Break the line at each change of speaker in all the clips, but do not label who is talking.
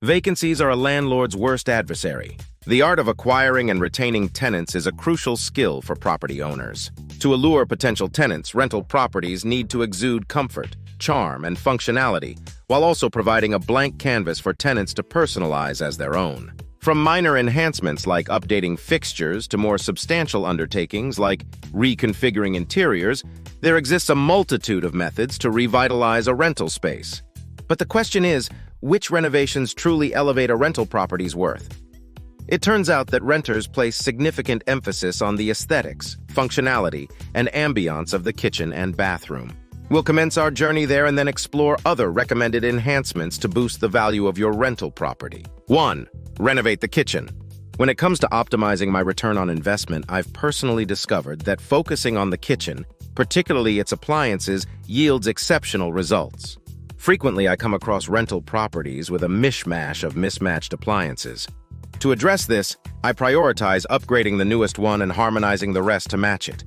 Vacancies are a landlord's worst adversary. The art of acquiring and retaining tenants is a crucial skill for property owners. To allure potential tenants, rental properties need to exude comfort, charm, and functionality, while also providing a blank canvas for tenants to personalize as their own. From minor enhancements like updating fixtures to more substantial undertakings like reconfiguring interiors, there exists a multitude of methods to revitalize a rental space. But the question is, which renovations truly elevate a rental property's worth? It turns out that renters place significant emphasis on the aesthetics, functionality, and ambiance of the kitchen and bathroom. We'll commence our journey there and then explore other recommended enhancements to boost the value of your rental property. 1. Renovate the kitchen. When it comes to optimizing my return on investment, I've personally discovered that focusing on the kitchen, particularly its appliances, yields exceptional results. Frequently, I come across rental properties with a mishmash of mismatched appliances. To address this, I prioritize upgrading the newest one and harmonizing the rest to match it.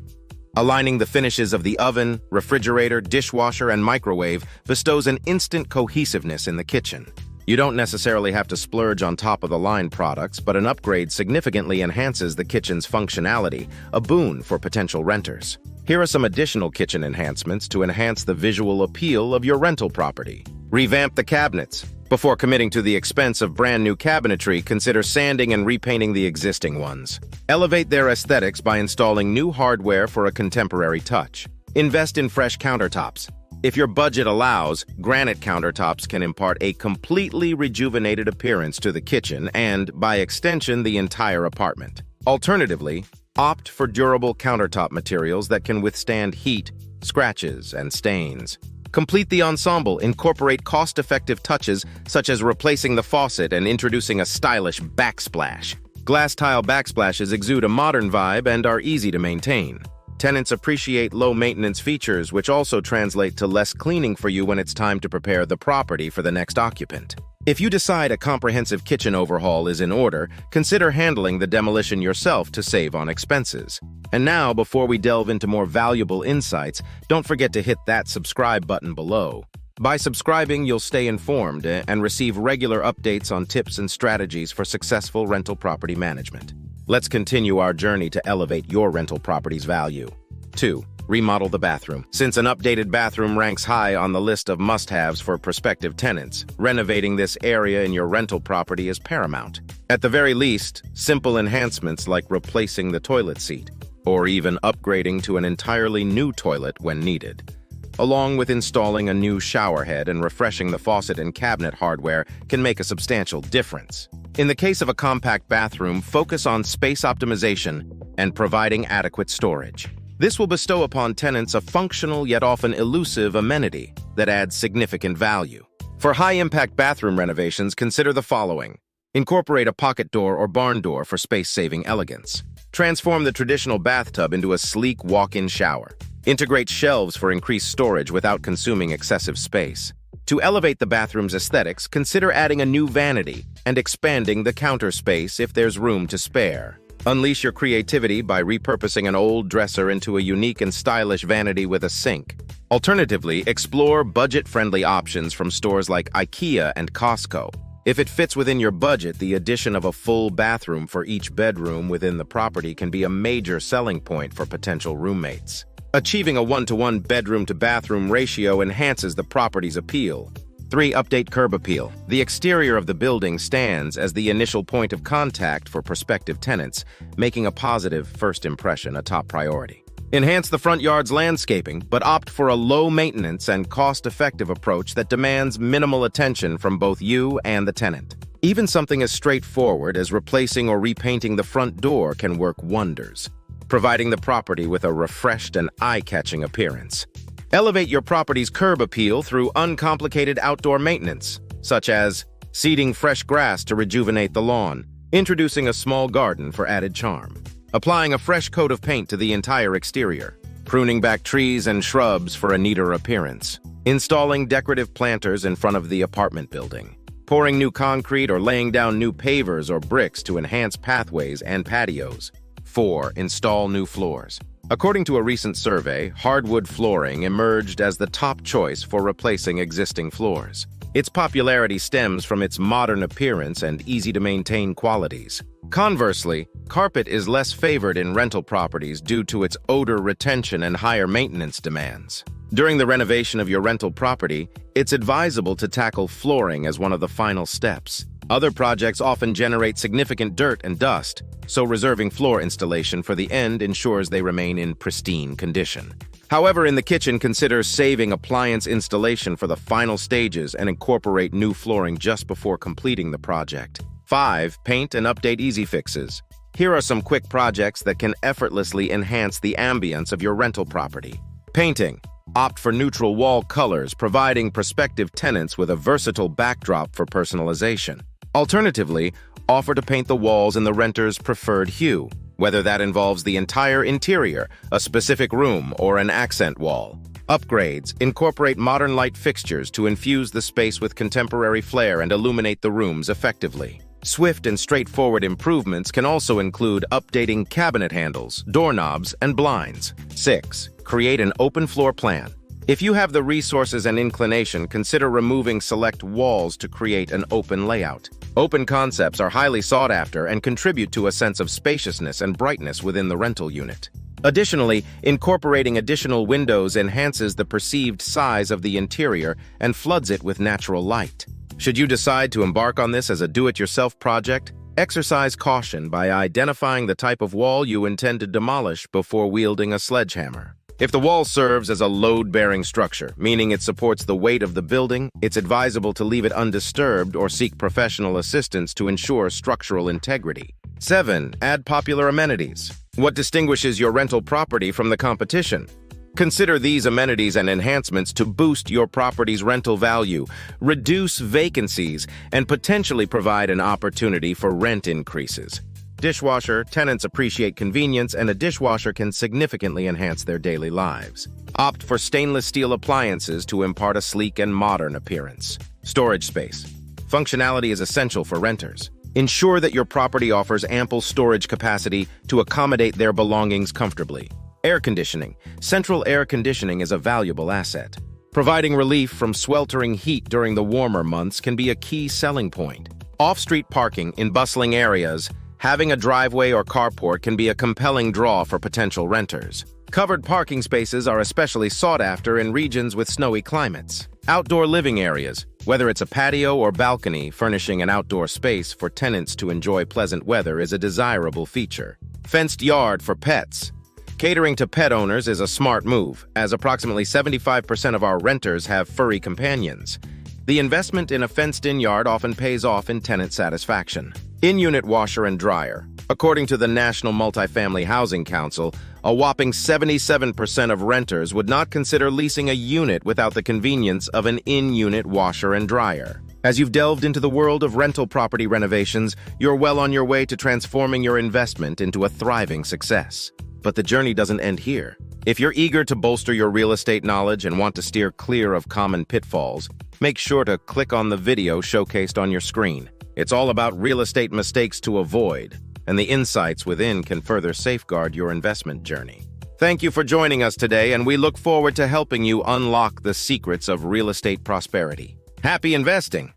Aligning the finishes of the oven, refrigerator, dishwasher, and microwave bestows an instant cohesiveness in the kitchen. You don't necessarily have to splurge on top-of-the-line products, but an upgrade significantly enhances the kitchen's functionality, a boon for potential renters. Here are some additional kitchen enhancements to enhance the visual appeal of your rental property. Revamp the cabinets. Before committing to the expense of brand-new cabinetry, consider sanding and repainting the existing ones. Elevate their aesthetics by installing new hardware for a contemporary touch. Invest in fresh countertops. If your budget allows, granite countertops can impart a completely rejuvenated appearance to the kitchen and, by extension, the entire apartment. Alternatively, opt for durable countertop materials that can withstand heat, scratches, and stains. Complete the ensemble, incorporate cost-effective touches such as replacing the faucet and introducing a stylish backsplash. Glass tile backsplashes exude a modern vibe and are easy to maintain. Tenants appreciate low-maintenance features, which also translate to less cleaning for you when it's time to prepare the property for the next occupant. If you decide a comprehensive kitchen overhaul is in order, consider handling the demolition yourself to save on expenses. And now, before we delve into more valuable insights, don't forget to hit that subscribe button below. By subscribing, you'll stay informed and receive regular updates on tips and strategies for successful rental property management. Let's continue our journey to elevate your rental property's value. 2. Remodel the bathroom. Since an updated bathroom ranks high on the list of must-haves for prospective tenants, renovating this area in your rental property is paramount. At the very least, simple enhancements like replacing the toilet seat, or even upgrading to an entirely new toilet when needed, along with installing a new shower head and refreshing the faucet and cabinet hardware, can make a substantial difference. In the case of a compact bathroom, focus on space optimization and providing adequate storage. This will bestow upon tenants a functional yet often elusive amenity that adds significant value. For high-impact bathroom renovations, consider the following. Incorporate a pocket door or barn door for space-saving elegance. Transform the traditional bathtub into a sleek walk-in shower. Integrate shelves for increased storage without consuming excessive space. To elevate the bathroom's aesthetics, consider adding a new vanity and expanding the counter space if there's room to spare. Unleash your creativity by repurposing an old dresser into a unique and stylish vanity with a sink. Alternatively, explore budget-friendly options from stores like IKEA and Costco. If it fits within your budget, the addition of a full bathroom for each bedroom within the property can be a major selling point for potential roommates. Achieving a 1-to-1 bedroom-to-bathroom ratio enhances the property's appeal. 3. Update curb appeal. The exterior of the building stands as the initial point of contact for prospective tenants, making a positive first impression a top priority. Enhance the front yard's landscaping, but opt for a low-maintenance and cost-effective approach that demands minimal attention from both you and the tenant. Even something as straightforward as replacing or repainting the front door can work wonders, providing the property with a refreshed and eye-catching appearance. Elevate your property's curb appeal through uncomplicated outdoor maintenance, such as seeding fresh grass to rejuvenate the lawn, introducing a small garden for added charm, applying a fresh coat of paint to the entire exterior, pruning back trees and shrubs for a neater appearance, installing decorative planters in front of the apartment building, pouring new concrete or laying down new pavers or bricks to enhance pathways and patios. 4. Install new floors. According to a recent survey, hardwood flooring emerged as the top choice for replacing existing floors. Its popularity stems from its modern appearance and easy-to-maintain qualities. Conversely, carpet is less favored in rental properties due to its odor retention and higher maintenance demands. During the renovation of your rental property, it's advisable to tackle flooring as one of the final steps. Other projects often generate significant dirt and dust, so reserving floor installation for the end ensures they remain in pristine condition. However, in the kitchen, consider saving appliance installation for the final stages and incorporate new flooring just before completing the project. 5. Paint and update easy fixes. Here are some quick projects that can effortlessly enhance the ambience of your rental property. Painting. Opt for neutral wall colors, providing prospective tenants with a versatile backdrop for personalization. Alternatively, offer to paint the walls in the renter's preferred hue, whether that involves the entire interior, a specific room, or an accent wall. Upgrades. Incorporate modern light fixtures to infuse the space with contemporary flair and illuminate the rooms effectively. Swift and straightforward improvements can also include updating cabinet handles, doorknobs, and blinds. 6. Create an open floor plan. If you have the resources and inclination, consider removing select walls to create an open layout. Open concepts are highly sought after and contribute to a sense of spaciousness and brightness within the rental unit. Additionally, incorporating additional windows enhances the perceived size of the interior and floods it with natural light. Should you decide to embark on this as a do-it-yourself project, exercise caution by identifying the type of wall you intend to demolish before wielding a sledgehammer. If the wall serves as a load-bearing structure, meaning it supports the weight of the building, it's advisable to leave it undisturbed or seek professional assistance to ensure structural integrity. 7. Add popular amenities. What distinguishes your rental property from the competition? Consider these amenities and enhancements to boost your property's rental value, reduce vacancies, and potentially provide an opportunity for rent increases. Dishwasher. Tenants appreciate convenience, and a dishwasher can significantly enhance their daily lives. Opt for stainless steel appliances to impart a sleek and modern appearance. Storage space. Functionality is essential for renters. Ensure that your property offers ample storage capacity to accommodate their belongings comfortably. Air conditioning. Central air conditioning is a valuable asset. Providing relief from sweltering heat during the warmer months can be a key selling point. Off-street parking in bustling areas. Having a driveway or carport can be a compelling draw for potential renters. Covered parking spaces are especially sought after in regions with snowy climates. Outdoor living areas. Whether it's a patio or balcony, furnishing an outdoor space for tenants to enjoy pleasant weather is a desirable feature. Fenced yard for pets. Catering to pet owners is a smart move, as approximately 75% of our renters have furry companions. The investment in a fenced-in yard often pays off in tenant satisfaction. In-unit washer and dryer. According to the National Multifamily Housing Council, a whopping 77% of renters would not consider leasing a unit without the convenience of an in-unit washer and dryer. As you've delved into the world of rental property renovations, you're well on your way to transforming your investment into a thriving success. But the journey doesn't end here. If you're eager to bolster your real estate knowledge and want to steer clear of common pitfalls, make sure to click on the video showcased on your screen. It's all about real estate mistakes to avoid, and the insights within can further safeguard your investment journey. Thank you for joining us today, and we look forward to helping you unlock the secrets of real estate prosperity. Happy investing!